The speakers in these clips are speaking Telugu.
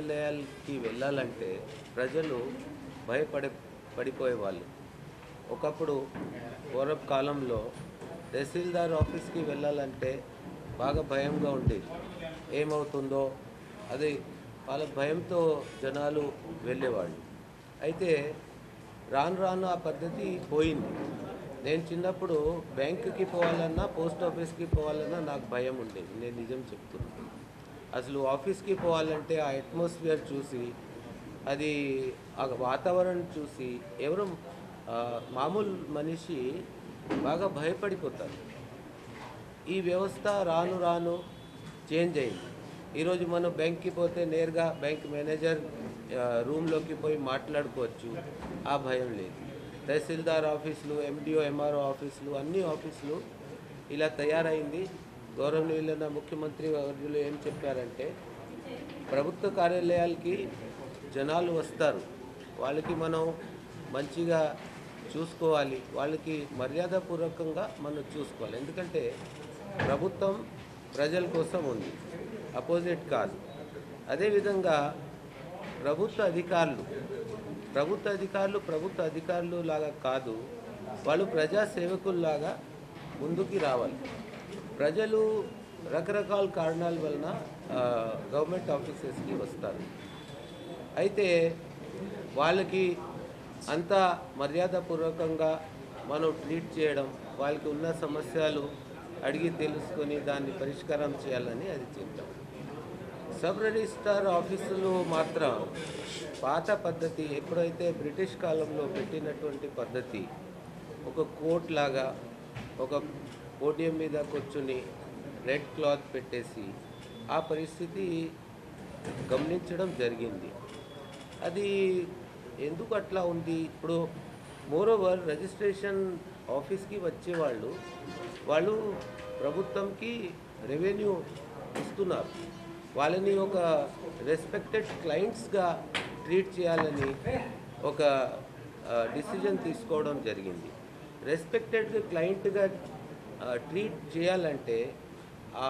కార్యాలయాలకి వెళ్ళాలంటే ప్రజలు పడిపోయేవాళ్ళు. ఒకప్పుడు పూర్వపు కాలంలో తహసీల్దార్ ఆఫీస్కి వెళ్ళాలంటే బాగా భయంగా ఉండేది. ఏమవుతుందో అది వాళ్ళ భయంతో జనాలు వెళ్ళేవాళ్ళు. అయితే రాను రాను ఆ పద్ధతి పోయింది. నేను చిన్నప్పుడు బ్యాంకుకి పోవాలన్నా పోస్ట్ ఆఫీస్కి పోవాలన్నా నాకు భయం ఉండేది. నేను నిజం చెప్తున్నాను. అసలు ఆఫీస్కి పోవాలంటే ఆ అట్మాస్ఫియర్ చూసి అది ఆ వాతావరణం చూసి ఎవరు మామూలు మనిషి బాగా భయపడిపోతారు. ఈ వ్యవస్థ రాను రాను చేంజ్ అయింది. ఈరోజు మనం బ్యాంక్కి పోతే నేరుగా బ్యాంక్ మేనేజర్ రూమ్లోకి పోయి మాట్లాడుకోవచ్చు, ఆ భయం లేదు. తహసీల్దార్ ఆఫీసులు, ఎండిఓ ఎంఆర్ఓ ఆఫీసులు, అన్ని ఆఫీసులు ఇలా తయారైంది. గౌరవనీయులైన ముఖ్యమంత్రి వర్యులు ఏం చెప్పారంటే ప్రభుత్వ కార్యాలయాలకి జనాలు వస్తారు, వాళ్ళకి మనం మంచిగా చూసుకోవాలి, వాళ్ళకి మర్యాదపూర్వకంగా మనం చూసుకోవాలి. ఎందుకంటే ప్రభుత్వం ప్రజల కోసం ఉంది, అపోజిట్ కాదు. అదేవిధంగా ప్రభుత్వ అధికారులు లాగా కాదు, వాళ్ళు ప్రజా సేవకుల్లాగా ముందుకి రావాలి. ప్రజలు రకరకాల కారణాల వలన గవర్నమెంట్ ఆఫీసెస్కి వస్తారు. అయితే వాళ్ళకి అంతా మర్యాదపూర్వకంగా మనం ట్రీట్ చేయడం, వాళ్ళకి ఉన్న సమస్యలు అడిగి తెలుసుకొని దాన్ని పరిష్కారం చేయాలని అది చెప్తాం. సబ్ రిజిస్ట్రార్ ఆఫీసులు మాత్రం పాత పద్ధతి, ఎప్పుడైతే బ్రిటిష్ కాలంలో పెట్టినటువంటి పద్ధతి, ఒక కోర్ట్ లాగా ఒక పోడియం మీద కూర్చుని రెడ్ క్లాత్ పెట్టేసి ఆ పరిస్థితి గమనించడం జరిగింది. అది ఎందుకు అట్లా ఉంది? ఇప్పుడు మోరోవర్ రిజిస్ట్రేషన్ ఆఫీస్కి వచ్చేవాళ్ళు వాళ్ళు ప్రభుత్వంకి రెవెన్యూ ఇస్తున్నారు, వాళ్ళని ఒక రెస్పెక్టెడ్ క్లయింట్స్గా ట్రీట్ చేయాలని ఒక డిసిజన్ తీసుకోవడం జరిగింది. రెస్పెక్టెడ్ క్లయింట్గా ట్రీట్ చేయాలంటే ఆ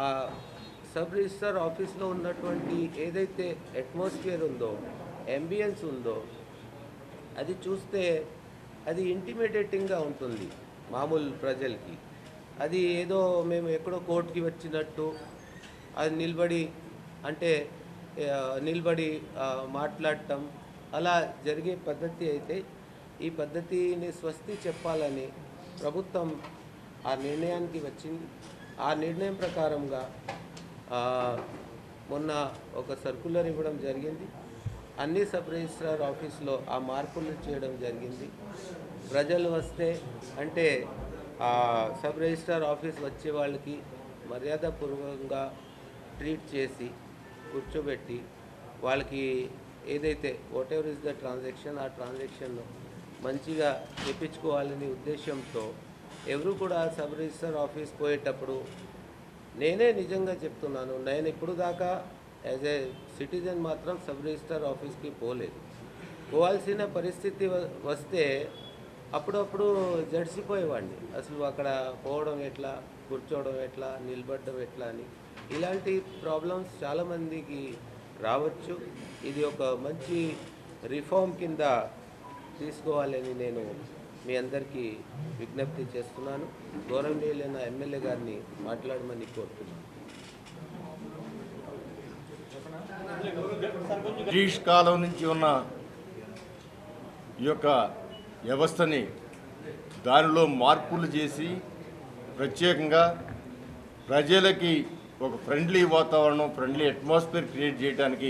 సబ్ రిజిస్ట్రార్ ఆఫీస్లో ఉన్నటువంటి ఏదైతే అట్మాస్ఫియర్ ఉందో, అంబియన్స్ ఉందో, అది చూస్తే అది ఇంటిమిడేటింగ్గా ఉంటుంది మామూలు ప్రజలకి. అది ఏదో మేము ఎక్కడో కోర్టుకి వచ్చినట్టు అది నిలబడి మాట్లాడటం అలా జరిగే పద్ధతి అయితే, ఈ పద్ధతిని స్వస్తి చెప్పాలని ప్రభుత్వం ఆ నిర్ణయానికి వచ్చింది. ఆ నిర్ణయం ప్రకారంగా మొన్న ఒక సర్కులర్ ఇవ్వడం జరిగింది. అన్ని సబ్ రిజిస్ట్రార్ ఆఫీస్లో ఆ మార్పులు చేయడం జరిగింది. ప్రజలు వస్తే అంటే ఆ సబ్ రిజిస్ట్రార్ ఆఫీస్ వచ్చే వాళ్ళకి మర్యాదపూర్వకంగా ట్రీట్ చేసి కూర్చోబెట్టి వాళ్ళకి ఏదైతే what ever is the transaction, ఆ ట్రాన్సాక్షన్ మంచిగా చెప్పించుకోవాలనే ఉద్దేశంతో ఎవరు కూడా సబ్ రిజిస్ట్రార్ ఆఫీస్ పోయేటప్పుడు, నేనే నిజంగా చెప్తున్నాను, నేను ఇప్పుడు దాకా యాజ్ ఏ సిటిజన్ మాత్రం సబ్ రిజిస్ట్రార్ ఆఫీస్కి పోవాల్సిన పరిస్థితి వస్తే అప్పుడప్పుడు జడిసిపోయేవాడిని. అసలు అక్కడ పోవడం ఎట్లా, కూర్చోవడం ఎట్లా, నిలబడడం ఎట్లా అని ఇలాంటి ప్రాబ్లమ్స్ చాలామందికి రావచ్చు. ఇది ఒక మంచి రిఫార్మ్ కింద తీసుకోవాలని నేను మీ అందరికీ విజ్ఞప్తి చేస్తున్నాను. గౌరవనీయులైన ఎమ్మెల్యే గారిని మాట్లాడమని కోరుతున్నాను. బ్రిటిష్ కాలం నుంచి ఉన్న ఈ యొక్క వ్యవస్థని దానిలో మార్పులు చేసి ప్రత్యేకంగా ప్రజలకి ఒక ఫ్రెండ్లీ వాతావరణం, ఫ్రెండ్లీ అట్మాస్ఫియర్ క్రియేట్ చేయడానికి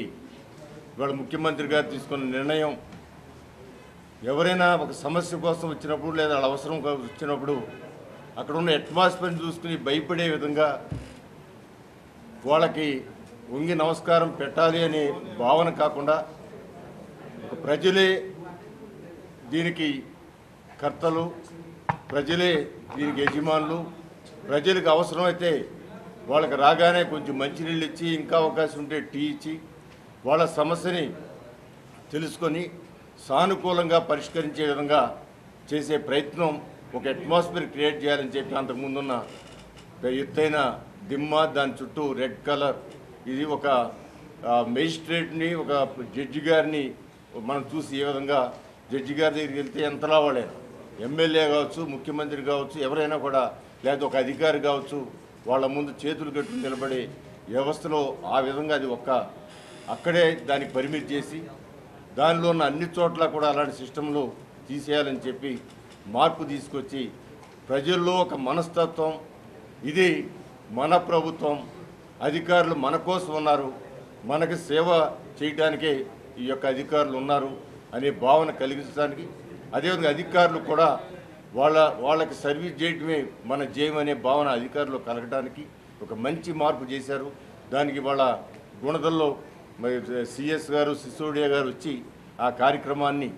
ఇవాళ ముఖ్యమంత్రి గారు తీసుకున్న నిర్ణయం, ఎవరైనా ఒక సమస్య కోసం వచ్చినప్పుడు లేదా అవసరం వచ్చినప్పుడు అక్కడ ఉన్న అట్మాస్ఫియర్ని చూసుకుని భయపడే విధంగా వాళ్ళకి వంగి నమస్కారం పెట్టాలి అనే భావన కాకుండా ఒక ప్రజలే దీనికి కర్తలు, ప్రజలే దీనికి యజమానులు, ప్రజలకు అవసరమైతే వాళ్ళకి రాగానే కొంచెం మంచినీళ్ళు ఇచ్చి, ఇంకా అవకాశం ఉంటే టీ ఇచ్చి వాళ్ళ సమస్యని తెలుసుకొని సానుకూలంగా పరిష్కరించే విధంగా చేసే ప్రయత్నం, ఒక అట్మాస్ఫియర్ క్రియేట్ చేయాలని చెప్పి అంతకుముందున్న ఎత్తైన దిమ్మ, దాని చుట్టూ రెడ్ కలర్, ఇది ఒక మెజిస్ట్రేట్ని ఒక జడ్జి గారిని మనం చూసి ఏ విధంగా జడ్జి గారి దగ్గరికి వెళ్తే ఎంతలా వాళ్ళే ఎమ్మెల్యే కావచ్చు, ముఖ్యమంత్రి కావచ్చు, ఎవరైనా కూడా, లేదా ఒక అధికారి కావచ్చు, వాళ్ళ ముందు చేతులు కట్టుకుని నిలబడే వ్యవస్థలో ఆ విధంగా అది అక్కడే దానికి పరిమితి చేసి దానిలో ఉన్న అన్ని చోట్ల కూడా అలాంటి సిస్టంలో తీసేయాలని చెప్పి మార్పు తీసుకొచ్చి ప్రజల్లో ఒక మనస్తత్వం, ఇది మన ప్రభుత్వం, అధికారులు మన కోసం ఉన్నారు, మనకి సేవ చేయడానికే ఈ యొక్క అధికారులు ఉన్నారు అనే భావన కలిగించడానికి, అదేవిధంగా అధికారులు కూడా వాళ్ళకి సర్వీస్ చేయడమే మన జయం అనే భావన అధికారులు కలగడానికి ఒక మంచి మార్పు చేశారు. దానికి వాళ్ళ గుణదల్లో మరి సిఎస్ గారు, సిసోడియా గారు వచ్చి ఆ కార్యక్రమాన్ని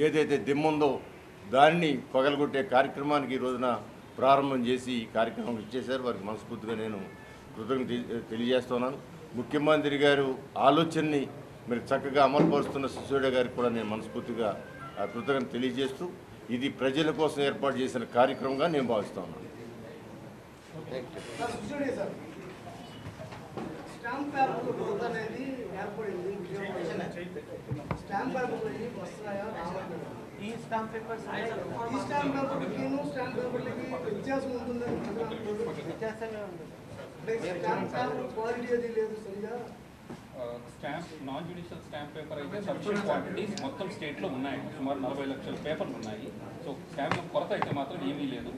ఏదైతే దిమ్ముందో దాన్ని పగలగొట్టే కార్యక్రమానికి ఈ రోజున ప్రారంభం చేసి ఈ కార్యక్రమం ఇచ్చేశారు. వారికి మనస్ఫూర్తిగా నేను కృతజ్ఞత తెలియజేస్తున్నాను. ముఖ్యమంత్రి గారు ఆలోచనని మరి చక్కగా అమలుపరుస్తున్న సిసోడియా గారికి కూడా నేను మనస్ఫూర్తిగా కృతజ్ఞత తెలియజేస్తూ ఇది ప్రజల కోసం ఏర్పాటు చేసిన కార్యక్రమంగా నేను భావిస్తా ఉన్నాను. స్టాంప్ పేపర్ అనేది ఏర్పడింది. స్టాంప్ పేపర్లు వస్తున్నాయా? ఈ స్టాంప్ పేపర్స్ ఈ స్టాంప్ పేపర్లకి స్టాంప్ పేపర్లకి వ్యత్యాసం ఉంటుందని వ్యత్యాసమే ఉంది. స్టాంప్ పేపర్ క్వాలిటీ అది లేదు సరిగా. Stamp non judicial stamp paper అయితే సఫిషియెంట్ క్వాంటిటీస్ మొత్తం స్టేట్లో ఉన్నాయి. సుమారు 40 లక్షల పేపర్లు ఉన్నాయి. సో స్టాంప్ కొరత అయితే మాత్రం ఏమీ లేదు.